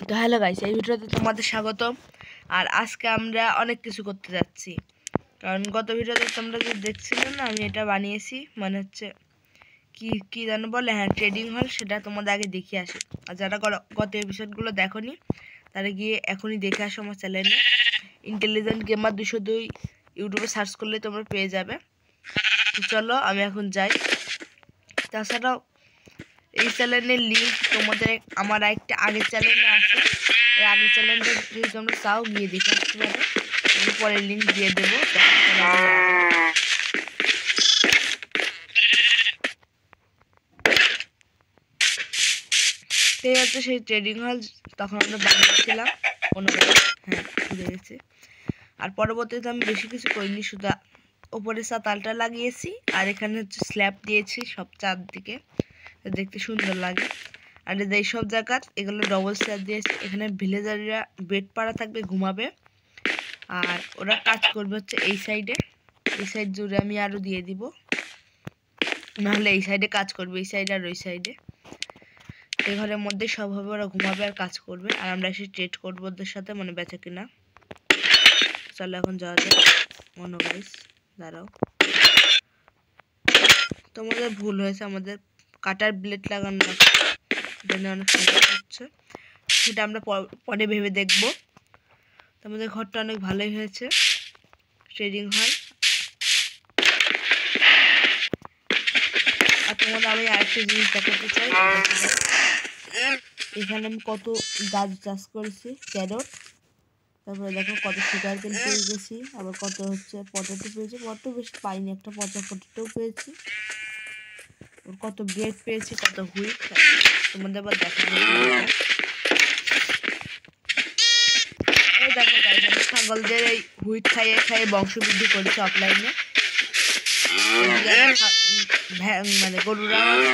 তো hello guys, এই ভিডিওতে তোমাদের স্বাগতম। আর আজকে আমরা অনেক কিছু করতে যাচ্ছি, কারণ গত ভিডিওতে তোমরা যে দেখছিলে না, আমি এটা বানিয়েছি, মানে হচ্ছে কি জানো বলে, হ্যাঁ ট্রেডিং হল, সেটা তোমাদের আগে দেখিয়ে আসি। আর যারা গত এপিসোডগুলো দেখোনি তারা গিয়ে এখনই দেখে আসো আমার চ্যানেলে ইন্টেলিজেন্ট গেমার 202 ইউটিউবে সার্চ করলে তোমরা পেয়ে যাবে। তো চলো আমি এখন যাই। তাছাড়াও এই চ্যানেলের লিঙ্ক তোমাদের আমার একটা আগের চ্যানেলে আছে, এই আগের চ্যানেলটা যদি তোমরা চাও গিয়ে দেখে আসতে পারো, আমি পরে লিঙ্ক দিয়ে দেবো। সেই হচ্ছে সেই ট্রেডিং হল, তখন আমরা বানিয়েছিলাম হ্যাঁ ভুলে গেছি। আর পরবর্তীতে আমি বেশি কিছু করিনি, শুধু ওপরে তালটা লাগিয়েছি আর এখানে হচ্ছে স্ল্যাব দিয়েছি সব চারদিকে, দেখতে সুন্দর লাগে। আর এই সব জায়গা এগুলো ডবল স্ল্যাব দিয়েছি। এখানে ভিলেজাররা বেড পাড়া থাকবে, ঘুমাবে, আর ওরা কাজ করবে হচ্ছে এই সাইডে। এই সাইড জুড়ে আমি আরও দিয়ে দিব, নাহলে এই সাইডে কাজ করবে, এই সাইডে আর ওই সাইডে। এই ঘরের মধ্যে সব হবে, ওরা ঘুমাবে আর কাজ করবে, আর আমরা এসে ট্রেড করবো ওদের সাথে, মানে বেচা কিনা। চলো এখন যাওয়া যায়। মনো গাইস দাঁড়াও, তোমাদের ভুল হয়েছে, আমাদের কাটার ব্লেড লাগানো অনেক সমস্যা হচ্ছে, সেটা আমরা পরে ভেবে দেখবো। তোমাদের ঘরটা অনেক ভালোই হয়েছে, ট্রেডিং হল। আর তোমাদের আমি আরেকটা জিনিস দেখাতে চাই, এখানে আমি কত গাছ চাষ করেছি, ক্যারট, তারপরে দেখো কত সুগার কেন পেয়ে গেছি, আবার কত হচ্ছে পটেটো পেয়েছি, পটেটো বেশি পাইনি, একটা পচা পটেটো পেয়েছি, কত ব্রেড পেয়েছি, কত হুইট, তোমাদের আবার দেখাবো। এই দেখো গাইস, আমি ছাগলদের এই হুইট খাইয়ে খাইয়ে বংশবৃদ্ধি করেছি অফলাইনে, মানে গরুরা আছে,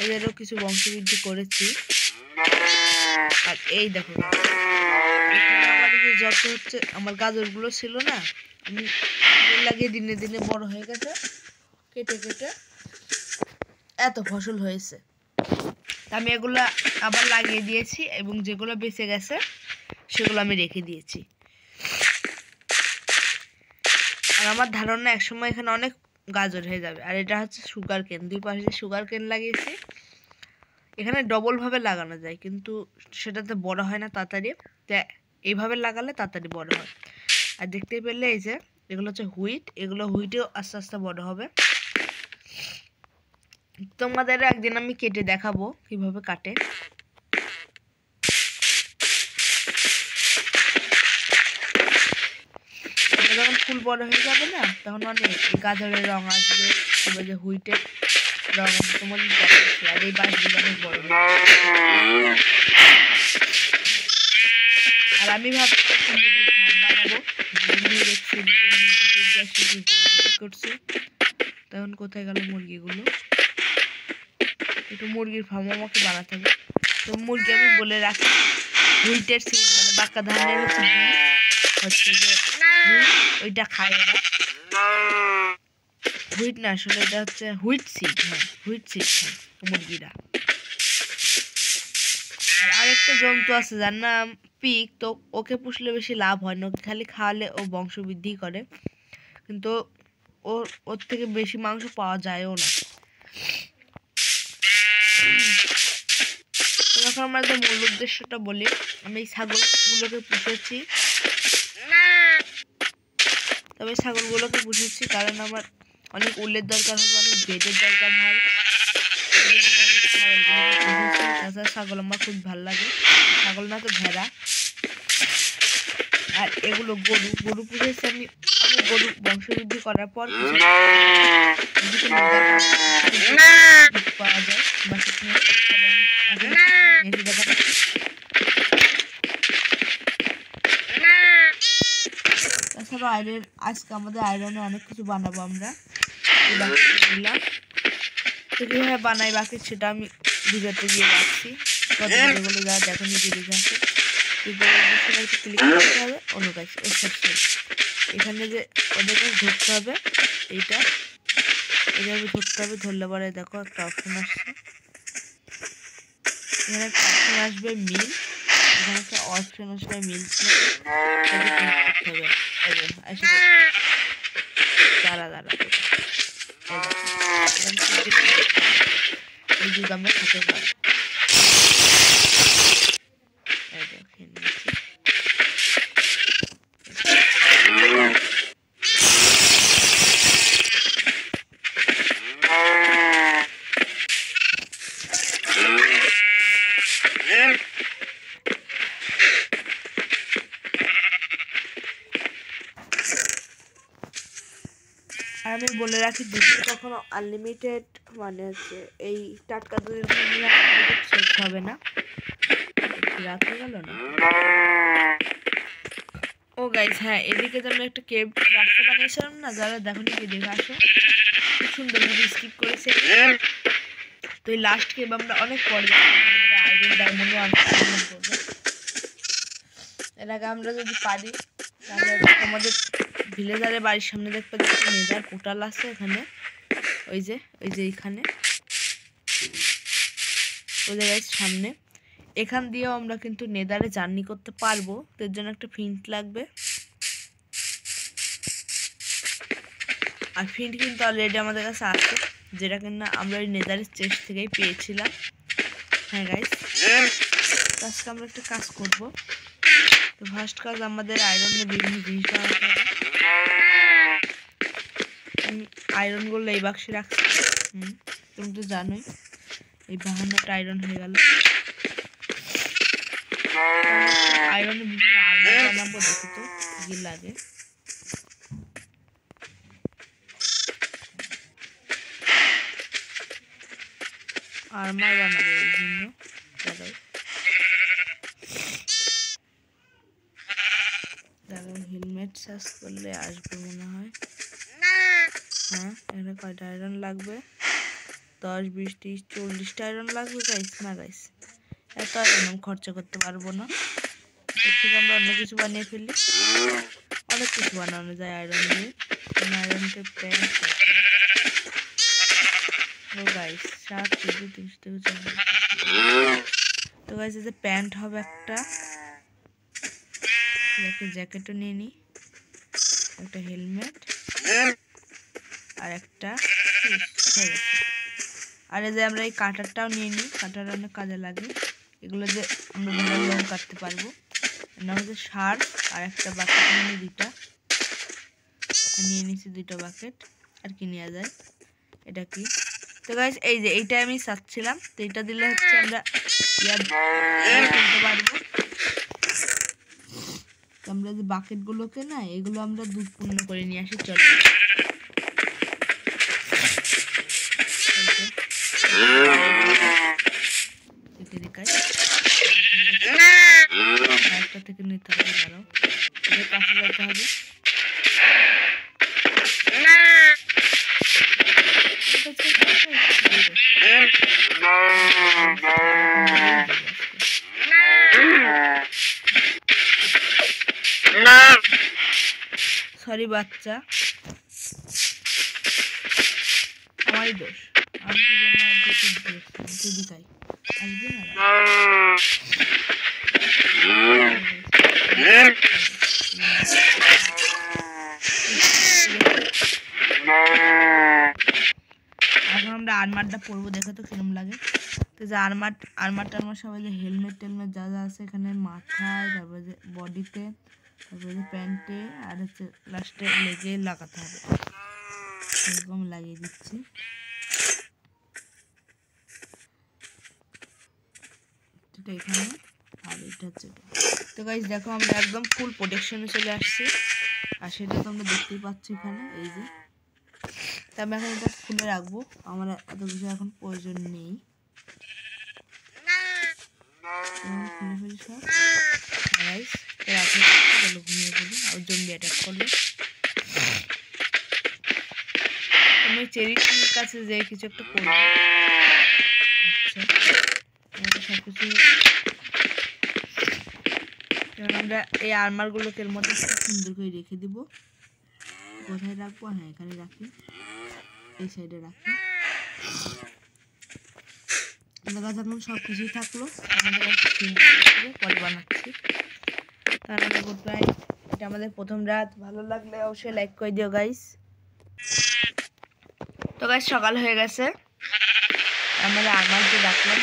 এদেরও কিছু বংশবৃদ্ধি করেছি। আর এই দেখো আমার যত হচ্ছে আমার গাজরগুলো ছিল না, আমি লাগিয়ে দিনে দিনে বড় হয়ে গেছে, কেটে কেটে এত ফসল হয়েছে। আমি এগুলা আবার লাগিয়ে দিয়েছি, এবং যেগুলো বেঁচে গেছে সেগুলো আমি রেখে দিয়েছি। আর আমার ধারণা একসময় এখানে অনেক গাজর হয়ে যাবে। আর এটা হচ্ছে সুগার কেন, দুই পাশে সুগার কেন লাগিয়েছি। এখানে ডবল ভাবে লাগানো যায়, কিন্তু সেটাতে বড় হয় না তাড়াতাড়ি, তাই এইভাবে লাগালে তাড়াতাড়ি বড় হয়। আর দেখতে পেলে এই যে এগুলো হচ্ছে হুইট, এগুলো হুইটেও আস্তে আস্তে বড় হবে। তোমাদের একদিন আমি কেটে দেখাবো কিভাবে কাটে। যখন ফুল বড় হয়ে যাবে না, তখন অনেক গাজরের রং আসবে, তারপরে যে হুইটের রং আসবে, তোমাদের দেখাচ্ছি। আর এই বাঁশগুলো অনেক বড়, আর আমি ভাবছি বানাবো, করছি। তখন কোথায় গেল মুরগিগুলো? একটু মুরগির ফার্ম আমাকে বানাতে হবে। তো মুরগি আমি বলে রাখি, হুইটের সিড, মানে বাঁকা ধানের হচ্ছে যে ওইটা খায় ওরা, হুইট না, আসলে এটা হচ্ছে হুইট সিড। হ্যাঁ হুইট সিড খায় মুরগিরা। আর আরেকটা জন্তু আছে যার নাম পিক, তো ওকে পুষলে বেশি লাভ হয় না, ওকে খালি খাওয়ালে ও বংশবৃদ্ধি করে, কিন্তু ওর থেকে বেশি মাংস পাওয়া যায়ও না। এখন আমরা যে মূল উদ্দেশ্যটা বলি, আমি এই ছাগলগুলোকে পুষেছি। তবে ছাগলগুলোকে পুষেছি কারণ আমার অনেক উলের দরকার হবে, অনেক বেডের দরকার হয়। তাছাড়া ছাগল আমার খুব ভালো লাগে, ছাগল না তো ভেড়া। আর এগুলো গরু পুষেছি আমি, গরু বংশবৃদ্ধি করার পর পাওয়া যায়। তাছাড়া আজকে আমাদের আয়রনে অনেক কিছু বানাবো আমরা, কিভাবে বানাই বাকি সেটা আমি ভিডিওতে দিয়ে রাখছি, যেগুলো যা দেখো নিজে দেখে আসে। ক্লিক করতে হবে, এখানে যে ওদেরকে ধরতে হবে, এইটা এইভাবে ধরতে হবে, ধরলে পরে দেখো একটা অপশন আসছে, এখানে একটা অপশন আসবে মিল, এখানে একটা অপশন আসলে মিলছে দাঁড়া এই দুধ আমরা খেতে পারি। আর আমি বলে রাখি দুধ কখনো আনলিমিটেড মানে হচ্ছে এই টাটকা দুধের শেষ হবে না। রাখা গেল না। ও গাইস হ্যাঁ, এদিকে তো আমরা একটা কেভ রাস্তা বানিয়েছিলাম না, যারা দেখো কি দেখে আসো, খুব সুন্দর ভাবে স্কিপ করেছে। তো এই লাস্ট কেভ আমরা অনেক পরে আয়রন ডায়মন্ডে আনলক করবো। এর আগে আমরা যদি পারি তাহলে আমাদের ভিলেজারের বাড়ির সামনে দেখতে পাচ্ছি নেজার পোর্টাল আছে এখানে, ওই যে এইখানে ওই জায়গায় সামনে। এখান দিয়েও আমরা কিন্তু নেদারে জার্নি করতে পারবো। তার জন্য একটা ফিন্ট লাগবে, আর ফিন্ট কিন্তু অলরেডি আমাদের কাছে আছে, যেটা কিনা আমরা ওই নেদারের চেস্ট থেকেই পেয়েছিলাম। হ্যাঁ গাইস, আজকে আমরা একটা কাজ করব। তো ফার্স্ট কাজ আমাদের আয়রনের বিভিন্ন জিনিস বানাতে হবে। আমি আয়রনগুলো এই বাক্সে রাখছি, তুমি তো জানোই। এই 52টা আয়রন হয়ে গেল। আয়রনের বিভিন্ন আর্মার বানাবো, দেখো তো কি লাগে। আর্মার বানাবো বিভিন্ন, দাঁড়াও হেলমেট সার্চ করলে আসবে মনে হয়। হ্যাঁ, এখানে কয়টা আয়রন লাগবে? 10, 20, 30, 40টা আয়রন লাগবে গাইস। না গাইস, এত আয়রন খরচা করতে পারবো না। এর থেকে আমরা অন্য কিছু বানিয়ে ফেলি। অনেক কিছু বানানো যায় আয়রন দিয়ে। আয়রনকে প্যান্ট গাইস 7, 14, 30 থেকে 40। তো গাইস এই যে প্যান্ট হবে একটা জ্যাকেটও নিয়ে নিই, একটা হেলমেট আর একটা আর এই যে আমরা এই কাটারটাও নিয়ে নিই, কাটার অনেক কাজে লাগে। এগুলো যে আমরা লং কাটতে পারবো। না হচ্ছে শার্প আর একটা বাকেট নিয়ে নিই, নিয়ে নিচ্ছি 2টা বাকেট। আর কি নেওয়া যায়, এটা কি? তো গাইস এই যে এইটা আমি চাচ্ছিলাম, তো এটা দিলে হচ্ছে আমরা খেলতে পারবো। আমরা যে বাকেটগুলোকে না, এগুলো আমরা দুধ পূর্ণ করে নিয়ে আসি। চলো একটা থেকে নিতে হবে, দাঁড়াও কাছে যেতে হবে। সরি বাচ্চা, আমারই দোষ। আমি দিকাই আসবে না। এখন আমরা আর্মারটা পরবো, দেখো তো কিরম লাগে। তো যে আর্মারটা আমার সবাই যে হেলমেট টেলমেট যা যা আছে এখানে মাথায়, তারপরে যে বডিতে, তারপরে যে প্যান্টে, আর হচ্ছে লাস্টে লেগে লাগাতে হবে। এরকম লাগিয়ে দিচ্ছি। এটা এখানে আর এটা হচ্ছে। তো গাইস দেখো আমরা একদম ফুল প্রোটেকশনে চলে আসছি, আর সেটা তো আমরা দেখতেই পাচ্ছি এখানে। এই যে তা আমি এখন এটা খুলে রাখবো, আমার এত কিছু এখন প্রয়োজন নেই। খুলে ফেলি সব গাইস। চলো ঘুমিয়ে পড়ি, আর জম্বি অ্যাটাক করলে। আমি চেরিটির কাছে যে কিছু একটা করবো। আচ্ছা সবকিছু আমরা এই আর্মারগুলোকে এর মধ্যে সুন্দর করে রেখে দিব। কোথায় রাখবো? হ্যাঁ এখানে রাখি, এই সাইডে রাখি। আমাদের কাছে এখন সব কিছুই থাকলো, আমাদের কাছে পরে বানাচ্ছি। তার মানে গুড নাইট। এটা আমাদের প্রথম রাত। ভালো লাগলে অবশ্যই লাইক করে দিও গাইস। তো গাইস সকাল হয়ে গেছে। আমরা আরমাস যে রাখলাম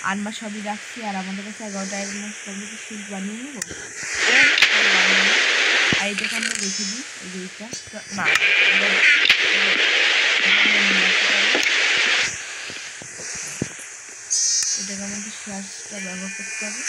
আরমাস সবই রাখছি। আর আমাদের কাছে 11টা আরমাস শিল্ড বানিয়ে নেবো। আর এইটাকে আমরা রেখে দিই। এই যে এইটা না এটাকে আমাদের শেয়ারটা ব্যবহার করতে হবে।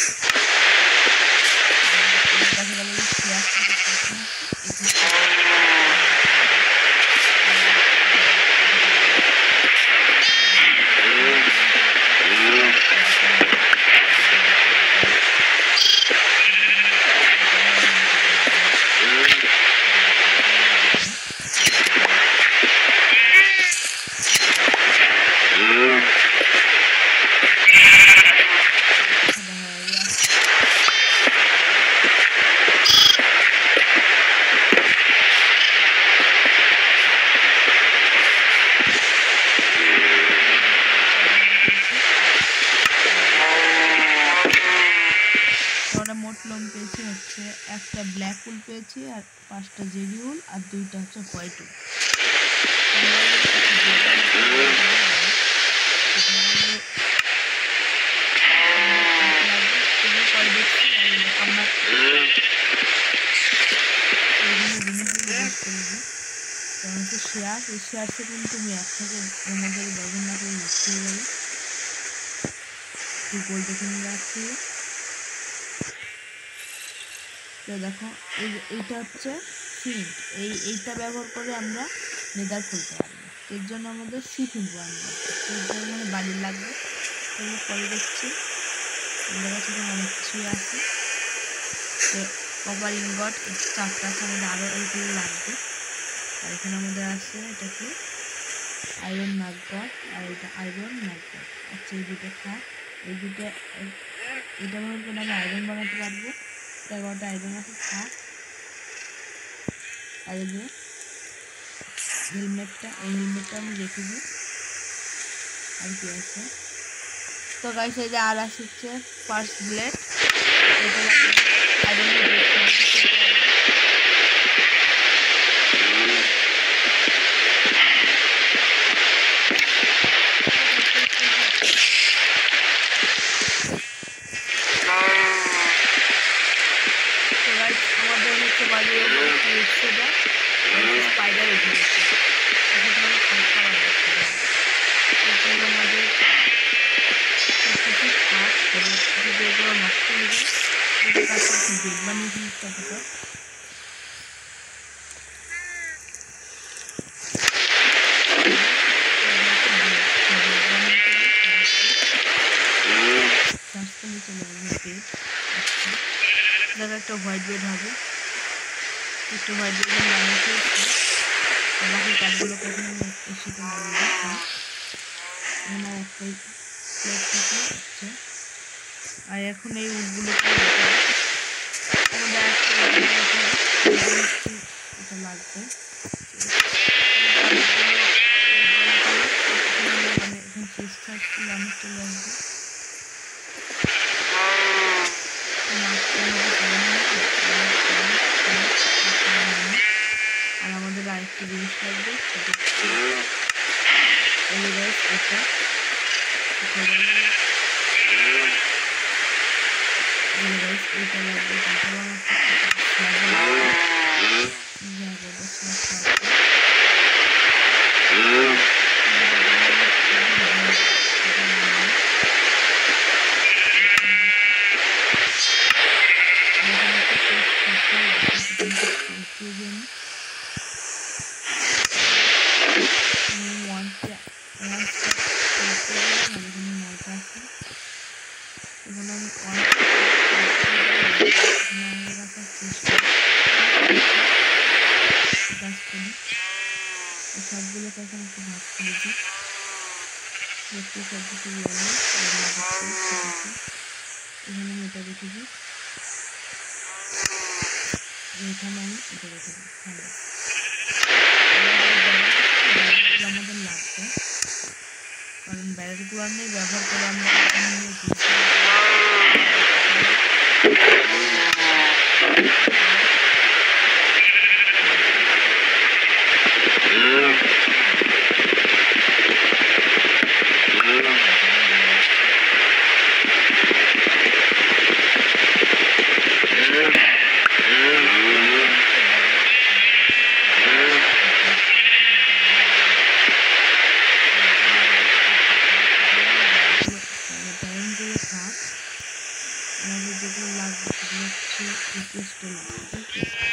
মোট লোম পেয়েছি হচ্ছে একটা ব্ল্যাক উল পেয়েছি আর 5টা জেরি উল আর 2টা হচ্ছে হোয়াইট উল। শেয়ার এই শেয়ারটা কিন্তু আমি এক থেকে এর মধ্যে ব্যবহার না করে নষ্ট হয়ে যাবে। গোলটা কিনে রাখছি। তো দেখো এইটা হচ্ছে সিমেন্ট। এইটা ব্যবহার করে আমরা নেদার খুলতে পারবো। এর জন্য আমাদের সিমেন্ট আনবো। এর জন্য মানে বাড়ি লাগবে। এগুলো করে দিচ্ছি। আমাদের কাছে অনেক কিছুই আছে। তো কপার ইনগট 4টা আছে, আমাদের আরও এইগুলো লাগবে। আর এখানে আমাদের আছে এটা কি আয়রন নাগগট আর এটা আয়রন নাগগট। আচ্ছা এই দুটো থাক। এই দুটো এটা ব্যবহার করে আমি আয়রন বানাতে পারবো। 11টা আয়রন আছে থাক। আর এই যে হেলমেটটা, এই হেলমেটটা আমি রেখে দিই। আর কি আছে তো গাইস এই যে আর আসছে ফার্স্ট ব্লেড। এটা আয়রন আমাদের হচ্ছে বাড়ির স্পাইডার উঠে গেছে। আমাদের এগুলো নষ্ট হয়ে যায়। বেড বানিয়ে দিই ততটা। একটা হোয়াইট বেড হবে। একটু হোয়াইট বেড বানিয়ে ফেলছি। বাকি কাঠগুলোকে এখানে এর সাথে লাগিয়ে দিচ্ছি। এখানে একটাই প্লেট থাকে হচ্ছে। আর এখন এই উটগুলোকে আমাদের এটা লাগবে। মানে এখন চেষ্টা অনেক চলে আসবে। আর আমাদের আরেকটা জিনিস লাগবে এটা এইটা লাগবে। সবগুলোকে এখন একটু ভাগ করে দিই। দেখতে সবকিছু এখানে আমি এটা রেখে দিই। এখানে আমি এটা রেখে দিই। আমাদের লাগবে কারণ ব্যারেলগুলো নিয়ে ব্যবহার করে আমরা আমাদের যেগুলো লাগবে সেগুলো হচ্ছে রিকোয়েস্টে লাগবে, ঠিক আছে?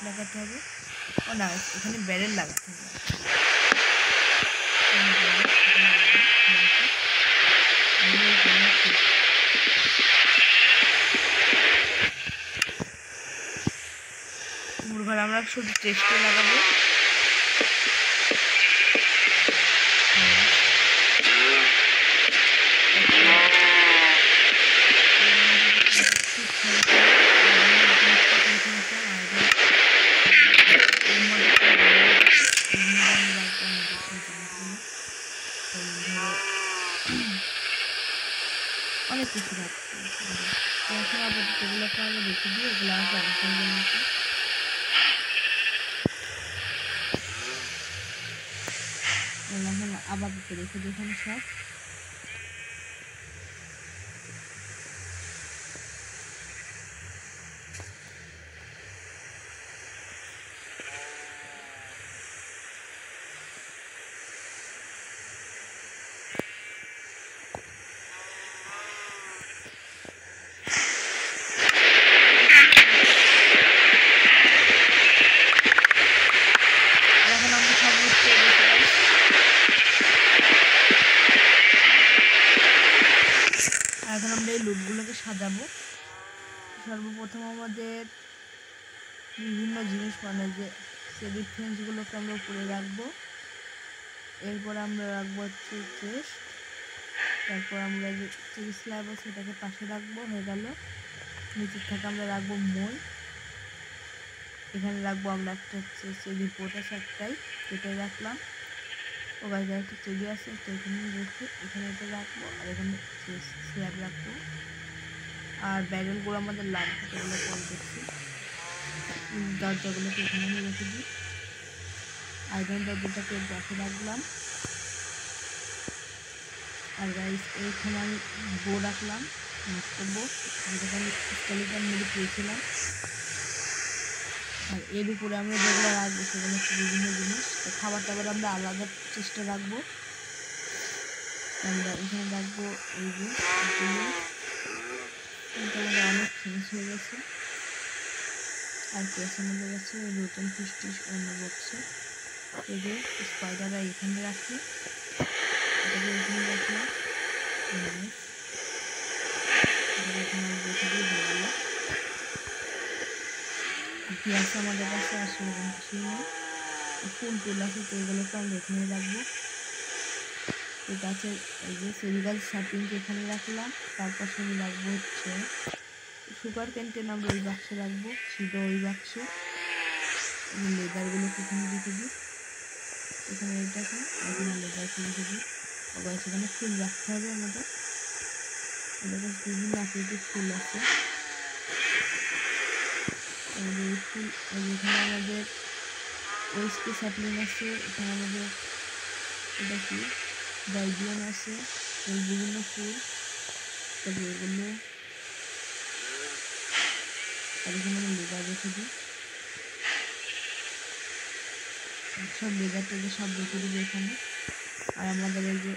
লাগাতে হবে। ও না, এখানে ব্যারেল লাগাতে হবে। মুরঘর আমরা শুধু চেস্টে লাগাবো। অনেক কিছু রাখতে এখন আপাতত এগুলোকে আগে রেখে দিই, এগুলো আগে আপাতত রেখে দিই এখানে সব। এখন আমরা এই লুটগুলোকে সাজাবো। সর্বপ্রথম আমাদের বিভিন্ন জিনিস মানে যে সেদিক ফেন্সগুলোকে আমরা উপরে রাখবো। এরপর আমরা রাখবো হচ্ছে চেস্ট, তারপর আমরা যে স্ল্যাব আছে সেটাকে পাশে রাখবো, হয়ে গেল। নিচের থেকে আমরা রাখবো মই, এখানে রাখবো আমরা একটা হচ্ছে চেরি পোট আছে একটাই, সেটাই রাখলাম। ও বাইরে একটা চেরি আছে, একটা এখানে রেখে এখানে এটা রাখবো, আর এখানে স্ল্যাব রাখবো। আর ব্যারেলগুলো আমাদের লাগবে, সেগুলো পরে দেখছি। দরজাগুলোকে এখানে আমি রেখে দিই, আইরন দরজাটাকে পাশে রাখলাম। আর গাইস এইখানে আমি বো রাখলাম, বো যেখানে স্কেলিটন মেরে পেয়েছিলাম। আর এর উপরে আমরা যেগুলো রাখবো সেগুলো হচ্ছে বিভিন্ন জিনিস। তো খাবার টাবার আমরা আলাদা চেষ্টা রাখবো। আমরা এখানে রাখবো এই যে আমাদের অনেক চেঞ্জ হয়ে গেছে। আর কি আছে আমাদের কাছে নতুন ফিস্টি অন্য বক্সে, এই যে স্পাইডাররা এখানে রাখি, এটাকে এখানে রাখলাম। কি আছে আমাদের কাছে আসলে কিছুই নেই। ফুল টুল আছে, তো এগুলোকে আমরা এখানে রাখবো। ঠিক আছে, এই যে সেরিগাল শার্পিংকে এখানে রাখলাম। তারপর আমি রাখবো হচ্ছে সুগার ক্যান্টেন, আমরা ওই বাক্সে রাখবো, সিডো ওই বাক্সে। লেদারগুলোকে এখানে রেখে দিই, এখানে এটাকে এখানে লেদারকে রেখে দিই। আবার সেখানে ফুল রাখতে হবে আমাদের, কাছে বিভিন্ন আকৃতির ফুল আছে। এই ফুল এখানে আমাদের ওয়েস্টে স্যাপলিং আছে, এখানে আমাদের এটা কি ডাইজিয়ান আছে, এই বিভিন্ন ফুল, তবে এগুলো। আর এখানে আমি লেদার রেখে দিই, সব লেদার টেদার সব রেখে দিই এখানে। আর আমাদের এই যে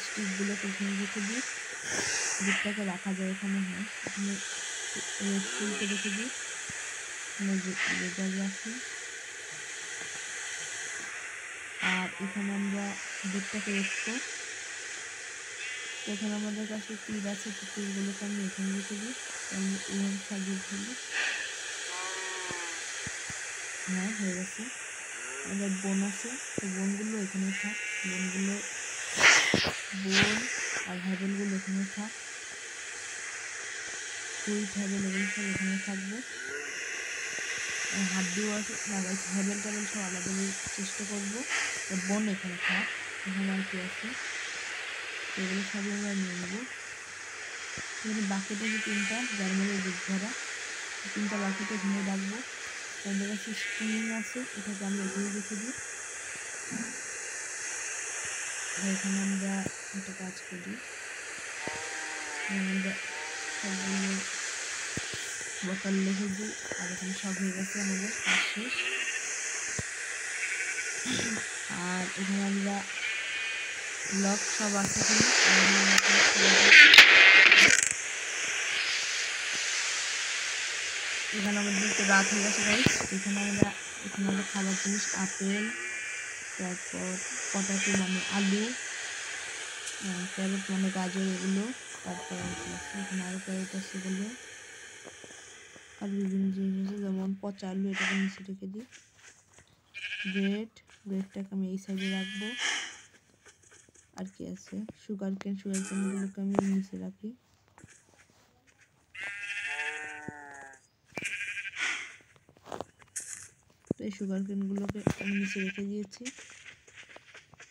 স্টিকগুলোকে এখানে রেখে দিই, দিকটাকে রাখা যায় এখানে। হ্যাঁ, এখানে রেড ফুলকে রেখে দিই, এখানে লেদার রাখি। আর এখানে আমরা দিকটাকে রাখবো, এখানে আমাদের কাছে তীর আছে, তীরগুলোকে আমি এখানে রেখে দিই, আমি এইভাবে সাজিয়ে ফেলি। হ্যাঁ, হয়ে গেছে। আমাদের বোন আছে, তো বোনগুলো এখানে থাক, বোন আর হ্যাভেলগুলো এখানে থাক, সুইট হ্যাভেল এগুলো সব এখানে থাকবে। হাড্ডিও আছে না গাইস, হ্যাভেল ট্যাভেল সব আলাদা চেষ্টা করবো। বোন এখানে থাক, এখানে আর কি আছে এগুলো সবই আমরা নিয়ে নেবো। এখানে বাকিটা যে তিনটা যার মধ্যে দুধ ভরা, তিনটা বাকিটা এখানে রাখবো। আমাদের কাছে স্টিং আছে, এটাকে আমরা এখানে রেখে দিই। এখানে আমরা একটা কাজ করি, আমরা সবগুলো বোতল লিখে দিই। আর এখানে সব হয়ে গেছে আমাদের কাজ শেষ। আর এখানে আমরা ব্লক সব আছে এখানে আমাদের তো রাত হয়ে গেছে গাইস। এখানে আমাদের খাবার জিনিস আপেল, তারপর পটাটো মানে আলু, ক্যারট মানে গাজর, এগুলো, তারপর এখানে আরো ক্যারট আছে এগুলো, আর বিভিন্ন জিনিস আছে যেমন পচা আলু, এটাকে নিচে রেখে দিই। ব্রেডটাকে আমি এই সাইডে রাখবো। আর কি আছে, সুগার কেনগুলোকে আমি নিচে রাখি। তো এই সুগার কেনগুলোকে আমি নিচে রেখে দিয়েছি।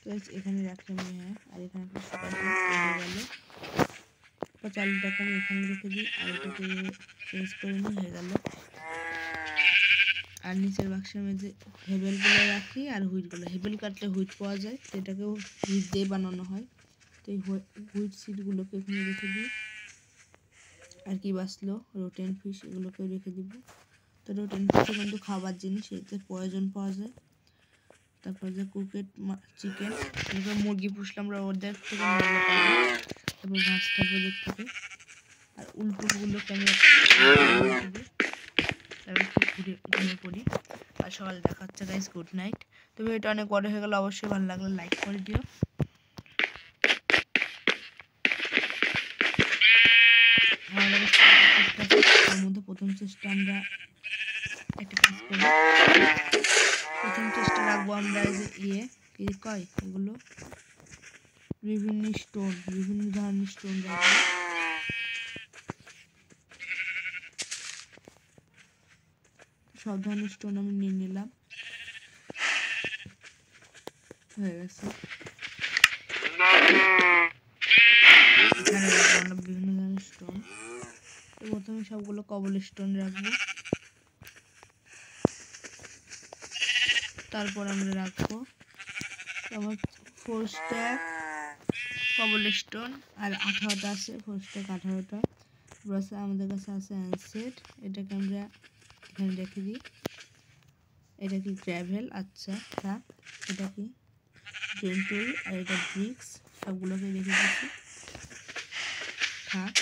তো এখানে রাখি আমি, হ্যাঁ। আর এখানে একটা সুগার কেন হয়ে গেল। পচা আলুটাকে আমি এখানে রেখে দিই, আর এটাকে চেঞ্জ করে নিই, হয়ে গেল। আর নিচের বাক্সের মধ্যে হেবেলগুলো রাখি আর হুইটগুলো। হেবেল কাটলে হুইট পাওয়া যায়, তো এটাকেও হুইট দিয়ে বানানো হয়। তো এই হুইট সিডগুলোকে এখানে রেখে দিই। আর কি বাঁচলো, রোটেন ফিশ, এগুলোকেও রেখে দিব। তো রোটেন ফিশও কিন্তু খাবার জিনিস, এতে প্রয়োজন পাওয়া যায়। তারপর যে কুকেট চিকেন, মুরগি পুষলাম আমরা ওদের থেকে ময়লা পাবো, তারপর ঘাস খাবো ওদের থেকে। আর উল্টোগুলোকে আমি ঘুমিয়ে পড়ি। আর সকালে দেখা হচ্ছে গাইস, গুড নাইট। তো ভিডিওটা অনেক বড় হয়ে গেল, অবশ্যই ভালো লাগলে লাইক করে দিও। তার মধ্যে প্রথম চেষ্টা আমরা একটা কাজ করি। প্রথম চেষ্টা রাখবো আমরা যে কি কয় এগুলো, বিভিন্ন ধরনের স্টোন রাখবো। সব ধরনের স্টোন আমি নিয়ে নিলাম, হয়ে গেছে। এখানে রাখবো আমরা বিভিন্ন ধরনের স্টোন। তো প্রথমে সবগুলো কবল স্টোন রাখবো, তারপর আমরা রাখবো আমার 4 স্ট্যাক কবল স্টোন। আর 18টা আছে 4 স্ট্যাক 18টা। আমাদের কাছে আছে অ্যানসেট, এটাকে আমরা এখানে রেখে দিই। এটা কি গ্র্যাভেল, আচ্ছা থাক। এটা কি জেন্টুল, আর এটা ব্রিক্স, সবগুলোকে রেখে দিচ্ছি, থাক।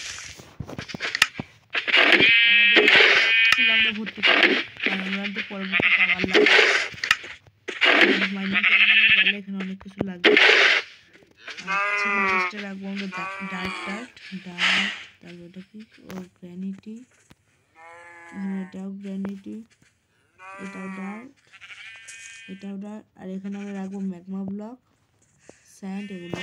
আমরা ভর্তি করি, কারণ আমরা তো পরবর্তী পাওয়ার লাগবে, মাইনিং করে গেলে এখানে অনেক কিছু লাগবে। চেষ্টা রাখবো আমরা ডার্ক, তারপর এটা কি, ও গ্র্যানিটি, এখানে এটাও গ্র্যানিটি, এটাও ডার্ক, আর এখানে আমরা রাখবো ম্যাগমা ব্লক, স্যান্ড, এগুলো।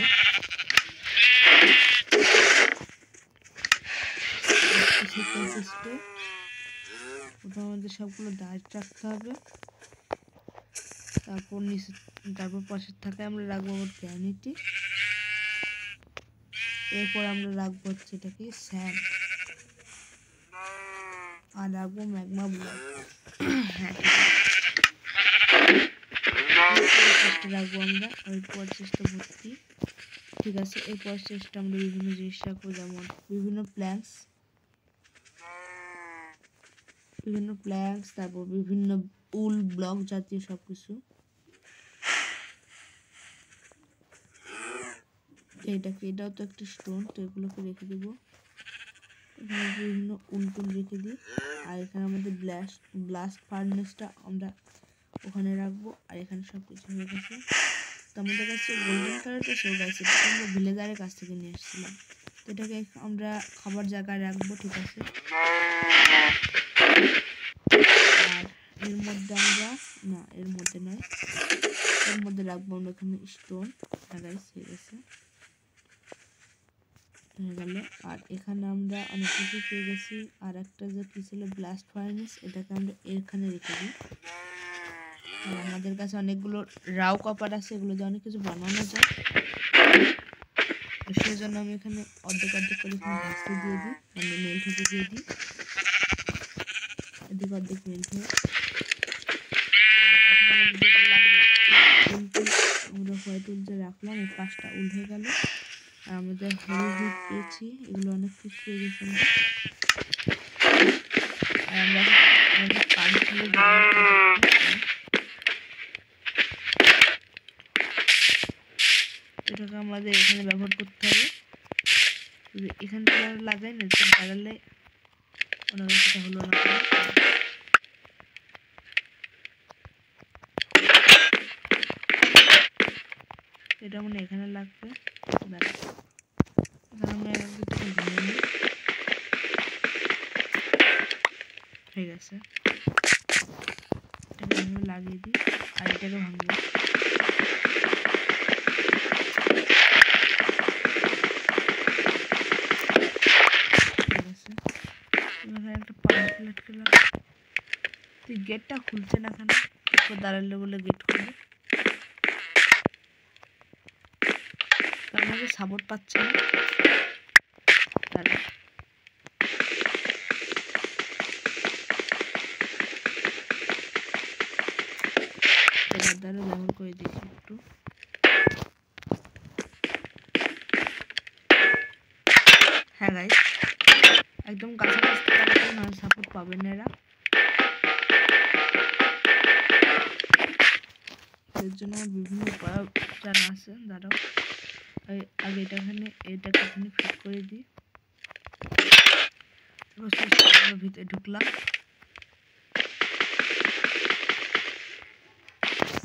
ওটা আমাদের সবগুলো ডার্ক রাখতে হবে। তারপর পাশের থাকে আমরা রাখবো গ্র্যানিটি। এরপর আমরা রাখবো হচ্ছে এটা কি স্যান্ড, আর রাখবো ম্যাগমা ব্লক। হ্যাঁ, রাখবো আমরা এরপর চেষ্টা ভর্তি, ঠিক আছে। এরপর চেষ্টা আমরা বিভিন্ন জিনিস রাখবো, যেমন বিভিন্ন প্ল্যাঙ্কস, তারপর বিভিন্ন উল ব্লক জাতীয় সবকিছু। এটাও তো একটা স্টোন, তো এগুলোকে রেখে দেবো। এখানে বিভিন্ন উল রেখে দিই। আর এখানে আমাদের ব্লাস্ট ফার্নেসটা আমরা ওখানে রাখবো। আর এখানে সব কিছু হয়ে গেছে। তো আমাদের কাছে গোল্ডেন কালারটা শো গেছে, আমরা ভিলেজারের কাছ থেকে নিয়ে এসেছিলাম। তো এটাকে আমরা খাবার জায়গায় রাখবো, ঠিক আছে। আর এর মধ্যে আমরা এর মধ্যে রাখবো আমরা এখানে স্টোন, গাইস হয়ে গেছে, হয়ে গেল। আর এখানে আমরা অনেক কিছু পেয়ে গেছি। আর একটা যে কি ছিল ব্লাস্ট ফার্নেস, এটাকে আমরা এখানে রেখে দিই। আর আমাদের কাছে অনেকগুলো রাও কপার আছে, এগুলো দিয়ে অনেক কিছু বানানো যায়। সেই জন্য আমি এখানে অর্ধেক করে ভাসতে দিয়ে দিই, মানে মেল্ট হতে দিয়ে দিই। এদিক অর্ধেক মেল্ট হয়ে আমরা হোয়াইট উল যে রাখলাম, এই 5টা উল হয়ে গেল। আর আমাদের হলুদ পেয়েছি, এগুলো অনেক কিছু পেয়ে গেছি আর আমরা আমাদের পানিগুলো এটাকে আমাদের এখানে ব্যবহার করতে হবে। এখানে লাগাই না লাগালে অনেক সেটা হলো না। এটা মানে এখানে লাগবে, এখানে আমরা হয়ে গেছে। এটাকে লাগিয়ে দিই আর এটাকে ভাঙবো। একটা পাওয়ার প্লেট খেলাম, তুই গেটটা খুলছে না কেন? দাঁড়ালে বলে গেট খুলে আমাকে সাপোর্ট পাচ্ছে না। ব্যবহার করে দেখি একটু। হ্যাঁ গাইস, একদম কাছাকাছি না সাপোর্ট পাবেন না এরা, এর জন্য বিভিন্ন উপায় জানা আছে। দাঁড়াও আগে এটাকে এখানে ফিট করে দিই। ভিতরে ঢুকলাম।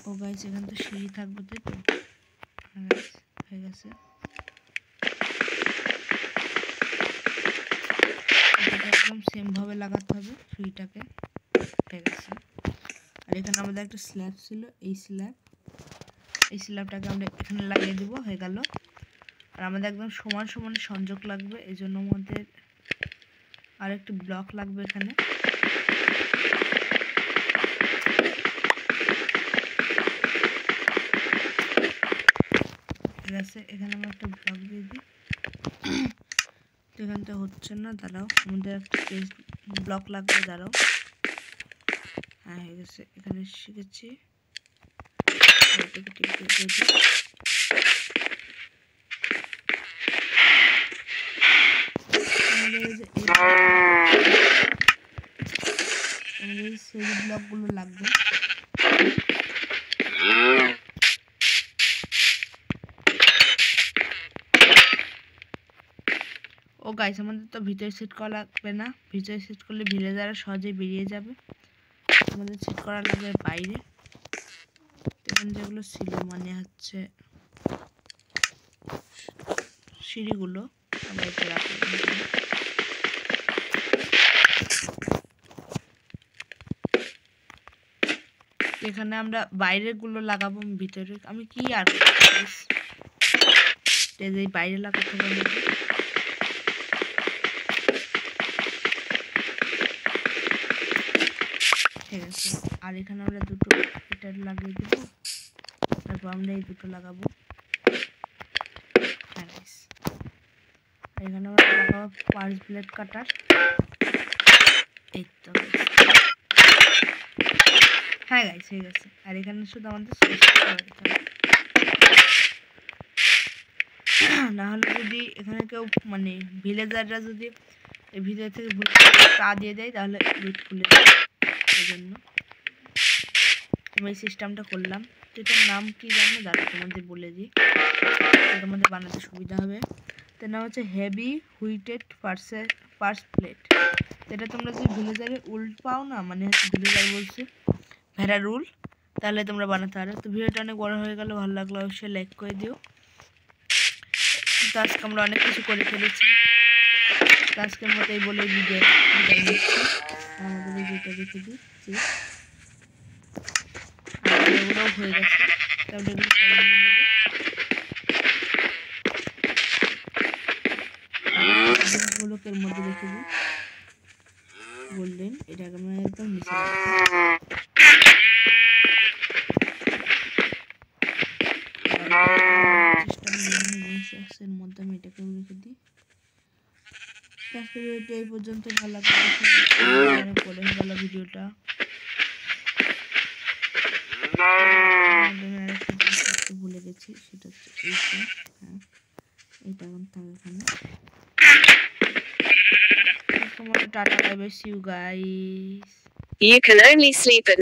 ও গাইস, এখানে তো সিঁড়ি থাকবে, তাই তো? হয়ে গেছে। একদম সেম ভাবে লাগাতে হবে সিঁড়িটাকে। হয়ে গেছে। আর এখানে আমাদের একটা স্ল্যাব ছিল, এই স্ল্যাবটাকে আমরা এখানে লাগিয়ে দেবো। হয়ে গেল। আর আমাদের একদম সমান সমান সংযোগ লাগবে, এই জন্য আমাদের আর একটি ব্লক লাগবে এখানে। ঠিক আছে, এখানে আমরা একটা ব্লক দিয়ে দিই। এখান থেকে হচ্ছে না, দাঁড়াও, আমাদের একটা ব্লক লাগবে, দাঁড়াও। হ্যাঁ হয়ে গেছে, এখানে শিখেছি। আমাদের সেই ব্লকগুলো লাগবে। ও গাইস, আমাদের তো ভিতরে সেট করা লাগবে না, ভিতরে সেট করলে ভিলেজাররা সহজেই বেরিয়ে যাবে। আমাদের সেট করা লাগবে বাইরে। এখানে যেগুলো ছিল মানে হচ্ছে সিঁড়িগুলো বাইরে রাখবো। এখানে আমরা বাইরের গুলো লাগাবো, ভিতরে আমি কি আর বাইরে লাগাতে হবে। ঠিক আছে, আর এখানে আমরা দুটো এটা লাগিয়ে দেবো, তারপর আমরা এই দুটো লাগাবো। এখানে আমরা লাগাবো পাঁচ ব্লেড কাটার। এই তো হ্যাঁ গাইস, হয়ে গেছে। আর এখানে শুধু আমাদের না হলে যদি এখানে কেউ মানে ভিলেজাররা যদি এই ভিতর থেকে ভুল পা দিয়ে দেয় তাহলে গেট খুলে দেয়। এই জন্য আমি এই সিস্টেমটা করলাম। এটার নাম কি জানো? দাঁড়া তোমাদের বলে দিই, তোমাদের বানাতে সুবিধা হবে। তার নাম হচ্ছে হেভি হুইটেড ফার্স্ট প্লেট। এটা তোমরা যদি ভিলেজারে উল পাও না, মানে হচ্ছে ভিলেজার বলছে ভেড়ার উল, তাহলে তোমরা বানাতে পারো। তো ভিডিওটা অনেক বড় হয়ে গেল, ভালো লাগলো অবশ্যই লাইক করে দিও। তো আজকে আমরা অনেক কিছু করে ফেলেছি, আজকের মতো এই বলে বিদায় নিচ্ছি। আমাদের এই ভিডিওটা দেখে দিচ্ছি, এগুলোও হয়ে গেছে, তাহলে এগুলো জিনিসগুলোকে এর মধ্যে রেখে দিই। বললেন এটাকে আমরা একদম নিচে এর মধ্যে আমি এটাকে রেখে দিই। আজকের ভিডিওটা এই পর্যন্ত, ভালো লাগলো পরে হয়ে গেল ভিডিওটা। ভুলে গেছি, সেটা হচ্ছে এইটা। হ্যাঁ, এইটা এখন থাকে এখানে। আজকের মতো tata, bye bye, see you guys. You can only sleep at